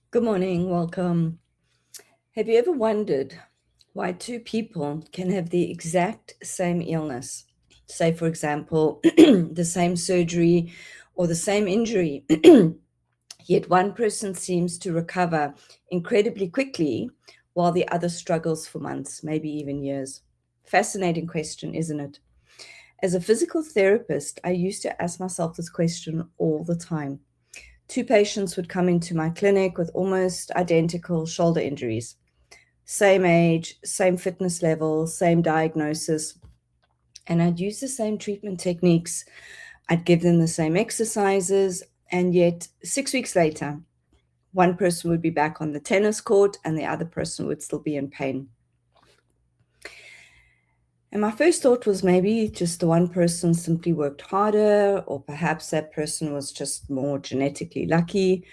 Good morning, welcome. Have you ever wondered why two people can have the exact same illness? Say, for example, the same surgery or the same injury, yet one person seems to recover incredibly quickly while the other struggles for months, maybe even years. Fascinating question, isn't it? As a physical therapist, I used to ask myself this question all the time. Two patients would come into my clinic with almost identical shoulder injuries. Same age, same fitness level, same diagnosis, and I'd use the same treatment techniques. I'd give them the same exercises, and yet 6 weeks later, one person would be back on the tennis court and the other person would still be in pain. And my first thought was maybe just the one person simply worked harder, or perhaps that person was just more genetically lucky.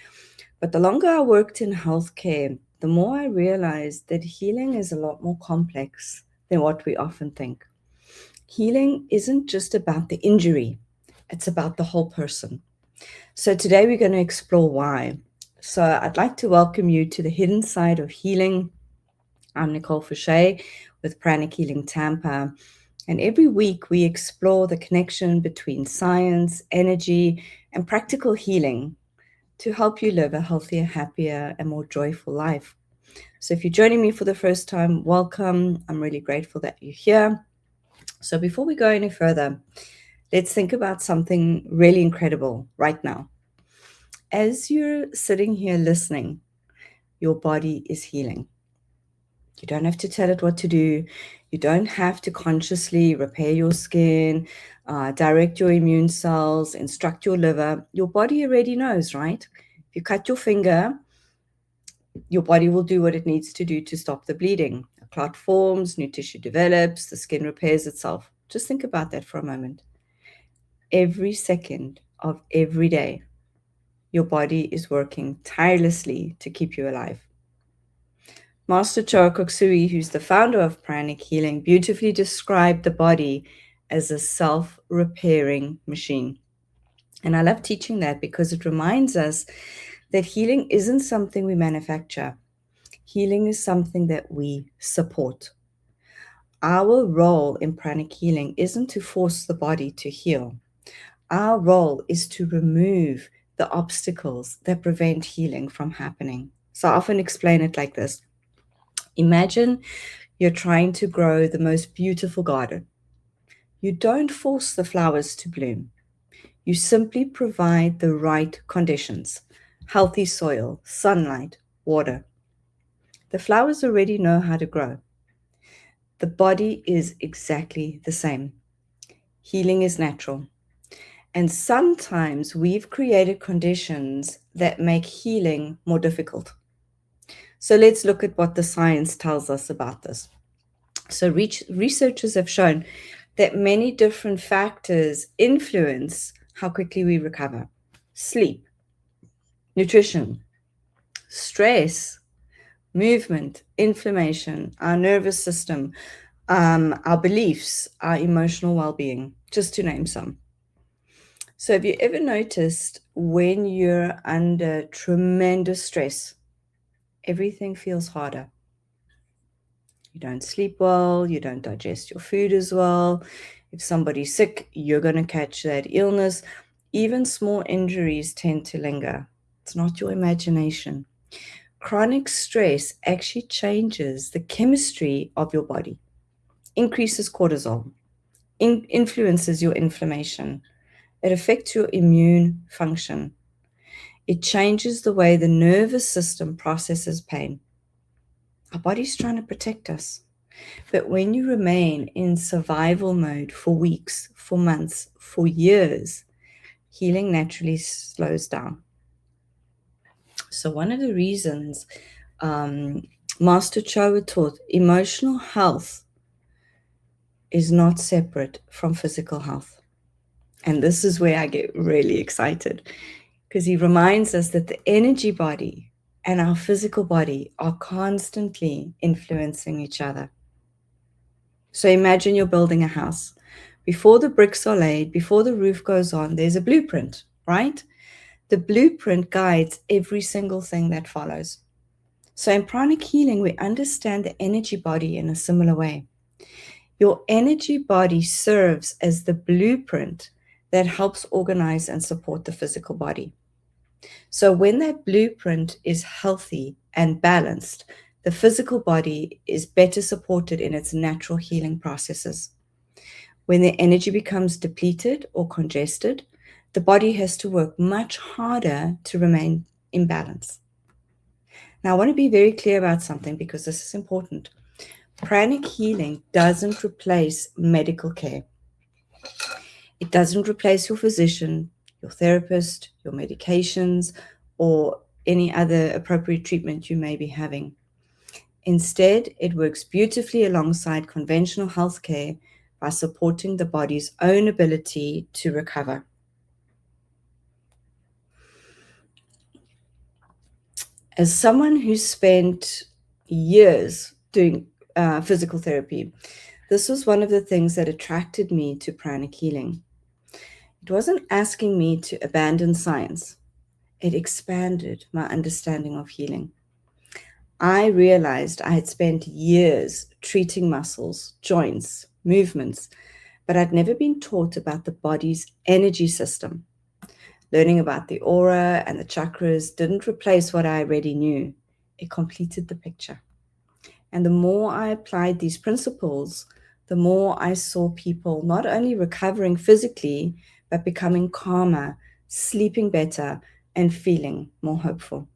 But the longer I worked in healthcare, the more I realized that healing is a lot more complex than what we often think. Healing isn't just about the injury, it's about the whole person. So today we're going to explore why. So I'd like to welcome you to the hidden side of healing. I'm Nicole with Pranic Healing Tampa. And every week we explore the connection between science, energy, and practical healing to help you live a healthier, happier, and more joyful life. So if you're joining me for the first time, welcome. I'm really grateful that you're here. So before we go any further, let's think about something really incredible right now. As you're sitting here listening, your body is healing. You don't have to tell it what to do. You don't have to consciously repair your skin, direct your immune cells, instruct your liver. Your body already knows, right? If you cut your finger, your body will do what it needs to do to stop the bleeding. A clot forms, new tissue develops, the skin repairs itself. Just think about that for a moment. Every second of every day, your body is working tirelessly to keep you alive. Master Choa Koksui, who's the founder of Pranic Healing, beautifully described the body as a self-repairing machine. And I love teaching that because it reminds us that healing isn't something we manufacture. Healing is something that we support. Our role in pranic healing isn't to force the body to heal. Our role is to remove the obstacles that prevent healing from happening. So I often explain it like this. Imagine you're trying to grow the most beautiful garden. You don't force the flowers to bloom. You simply provide the right conditions: healthy soil, sunlight, water. The flowers already know how to grow. The body is exactly the same. Healing is natural. And sometimes we've created conditions that make healing more difficult. So let's look at what the science tells us about this. So researchers have shown that many different factors influence how quickly we recover: sleep, nutrition, stress, movement, inflammation, our nervous system, our beliefs, our emotional well-being, just to name some. So have you ever noticed when you're under tremendous stress, everything feels harder? You don't sleep well, you don't digest your food as well. If somebody's sick, you're going to catch that illness. Even small injuries tend to linger. It's not your imagination. Chronic stress actually changes the chemistry of your body, increases cortisol, influences your inflammation. It affects your immune function. It changes the way the nervous system processes pain. Our body's trying to protect us. But when you remain in survival mode for weeks, for months, for years, healing naturally slows down. So one of the reasons Master Choa taught emotional health is not separate from physical health. And this is where I get really excited, because he reminds us that the energy body and our physical body are constantly influencing each other. So imagine you're building a house. Before the bricks are laid, before the roof goes on, there's a blueprint, right? The blueprint guides every single thing that follows. So in pranic healing, we understand the energy body in a similar way. Your energy body serves as the blueprint that helps organize and support the physical body. So when that blueprint is healthy and balanced, the physical body is better supported in its natural healing processes. When the energy becomes depleted or congested, the body has to work much harder to remain in balance. Now, I want to be very clear about something because this is important. Pranic healing doesn't replace medical care. It doesn't replace your physician, your therapist, your medications, or any other appropriate treatment you may be having. Instead, it works beautifully alongside conventional healthcare by supporting the body's own ability to recover. As someone who spent years doing physical therapy, this was one of the things that attracted me to pranic healing. It wasn't asking me to abandon science. It expanded my understanding of healing. I realized I had spent years treating muscles, joints, movements, but I'd never been taught about the body's energy system. Learning about the aura and the chakras didn't replace what I already knew. It completed the picture. And the more I applied these principles, the more I saw people not only recovering physically, but becoming calmer, sleeping better, and feeling more hopeful.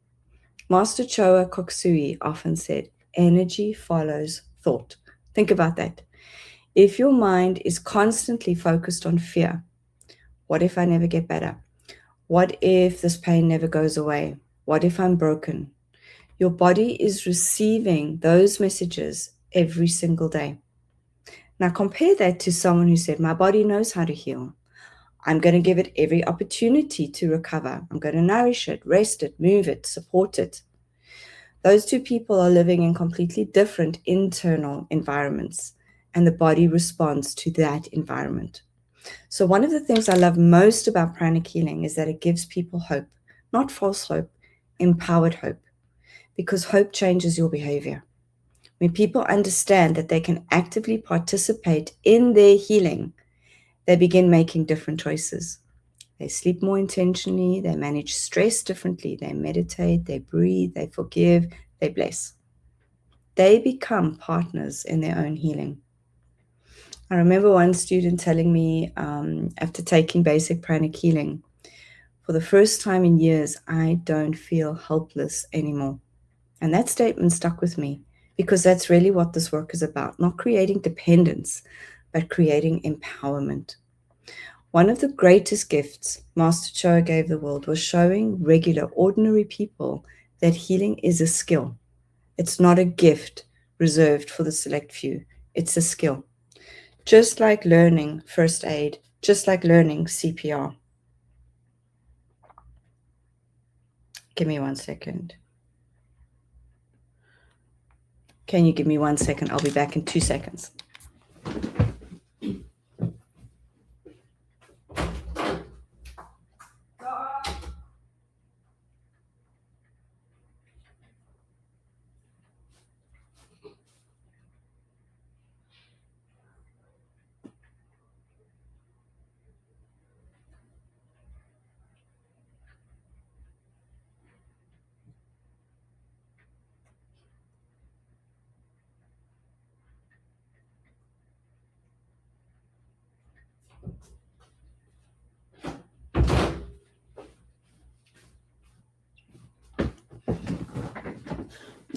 Master Choa Koksui often said, energy follows thought. Think about that. If your mind is constantly focused on fear, what if I never get better? What if this pain never goes away? What if I'm broken? Your body is receiving those messages every single day. Now compare that to someone who said, my body knows how to heal. I'm going to give it every opportunity to recover. I'm going to nourish it, rest it, move it, support it. Those two people are living in completely different internal environments, and the body responds to that environment. So one of the things I love most about pranic healing is that it gives people hope, not false hope, empowered hope, because hope changes your behavior. When people understand that they can actively participate in their healing, they begin making different choices. They sleep more intentionally, they manage stress differently, they meditate, they breathe, they forgive, they bless. They become partners in their own healing. I remember one student telling me after taking basic pranic healing, for the first time in years, I don't feel helpless anymore. And that statement stuck with me because that's really what this work is about, not creating dependence, but creating empowerment. One of the greatest gifts Master Choa gave the world was showing regular, ordinary people that healing is a skill. It's not a gift reserved for the select few. It's a skill. Just like learning first aid, just like learning CPR. Give me 1 second. Can you give me 1 second? I'll be back in 2 seconds.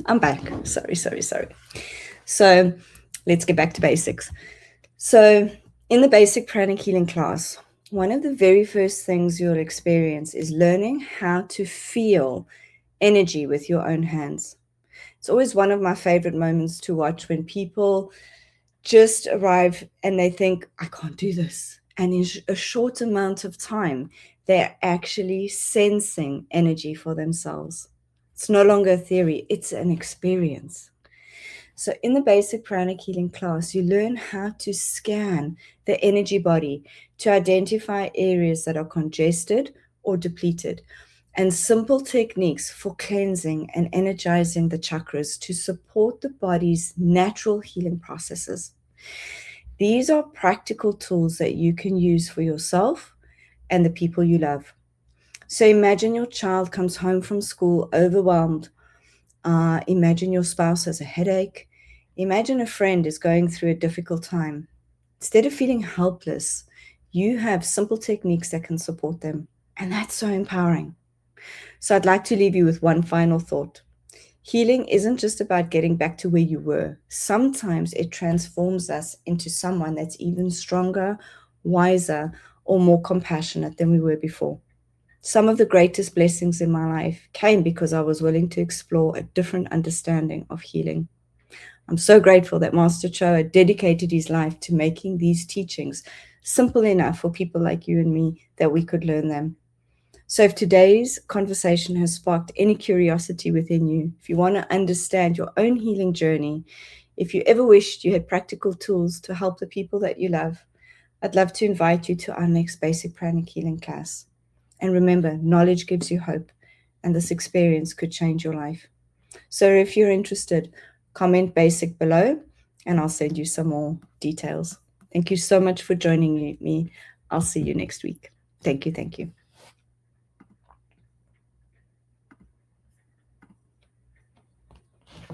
I'm back. Sorry. So let's get back to basics. So in the basic pranic healing class, one of the very first things you'll experience is learning how to feel energy with your own hands. It's always one of my favorite moments to watch when people just arrive and they think, I can't do this. And in a short amount of time, they're actually sensing energy for themselves. It's no longer a theory, it's an experience. So in the basic pranic healing class, you learn how to scan the energy body to identify areas that are congested or depleted. and simple techniques for cleansing and energizing the chakras to support the body's natural healing processes. These are practical tools that you can use for yourself and the people you love. So imagine your child comes home from school overwhelmed. Imagine your spouse has a headache. Imagine a friend is going through a difficult time. Instead of feeling helpless, you have simple techniques that can support them. And that's so empowering. So I'd like to leave you with one final thought. Healing isn't just about getting back to where you were. Sometimes it transforms us into someone that's even stronger, wiser, or more compassionate than we were before. Some of the greatest blessings in my life came because I was willing to explore a different understanding of healing. I'm so grateful that Master Cho had dedicated his life to making these teachings simple enough for people like you and me that we could learn them. So if today's conversation has sparked any curiosity within you, if you want to understand your own healing journey, if you ever wished you had practical tools to help the people that you love, I'd love to invite you to our next basic pranic healing class. And remember, knowledge gives you hope, and this experience could change your life. So if you're interested, comment basic below, and I'll send you some more details. Thank you so much for joining me. I'll see you next week. Thank you. Thank you.